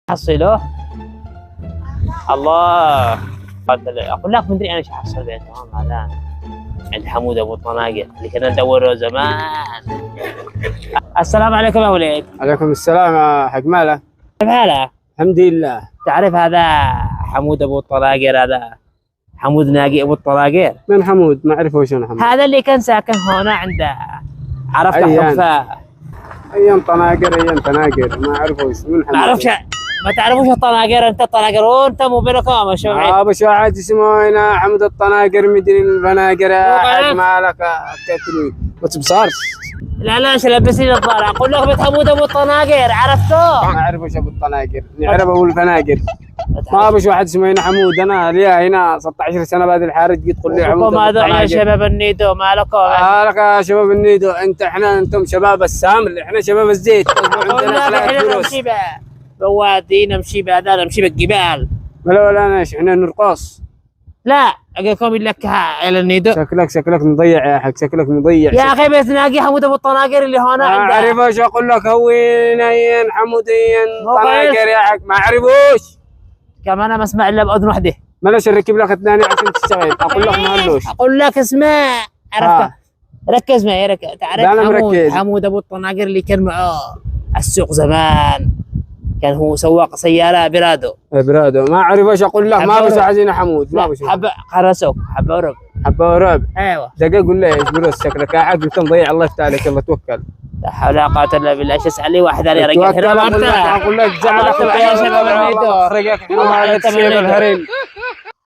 حصله الله. اقول لك مدري انا ايش حصل بينهم هذا عند حمود ابو الطناقر اللي كنا ندوره زمان. السلام عليكم يا وليد. عليكم السلام يا حق ماله. كيف حالك؟ الحمد لله. تعرف هذا حمود ابو الطناقر، هذا حمود ناقي ابو الطناقر. من حمود؟ ما اعرفه شنو حمود. هذا اللي كان ساكن هنا عنده، عرفت أيان. حفاه. ايام طناقر ايام طناقر ما اعرفه من حمود. ما اعرفش، ما تعرفوش الطناقر. انت الطناقر وانت مو بينكم شو ابو شاعد اسمه هنا حمود الطناقر مدري الفناقر يا حق مالك كتلوي بس بصارش. لا لا لبسني النظاره. اقول لك بيت حمود ابو الطناقر، عرفته؟ ما اعرف وش ابو الطناقر، نعرف ابو الفناقر. ما ابو واحد اسمه هنا حمود. انا لي هنا 16 سنه بعد الحارج جيت تقول لي حمود ابو ماذا الطناقر. يا شباب النيدو مالكم؟ لك يا شباب النيدو، انتم شباب السامل، احنا شباب الزيت. عندنا احنا نمشي بوادي، نمشي بهذا، نمشي بالجبال. ولا انا احنا نرقص. لا اجيكم لك على النيدو. شكلك مضيع يا حق، شكلك مضيع. يا اخي بس ناقي حمود ابو الطناقر اللي هنا عنده. ما اعرفوش. اقول لك هوين حمودين طناقر يا حق، ما اعرفوش. كمان انا ما اسمع الا باذن وحده. معلش نركب لك الثاني عشان تشتغل. اقول لك ما هلوش. اقول لك اسمع، عرفت؟ ركز معي ركز. تعرف حمود ابو الطناقر اللي كان معه السوق زمان، كان هو سواق سياره برادو. ما اعرفوش. اقول لك ما بس عايزين حمود. ما بس حبه قرصوك، حبه ورب. حبه ورب. ايوه دقيقه. قول لي ايش بروس شكلك يا حق، انت مضيع. الله يفتح عليك. يلا توكل. لا حول ولا قوه الا بالله. ايش اسال لي واحد على رجال هنا. اقول لك زعلك يا شباب النيدو. رجعك الهرم.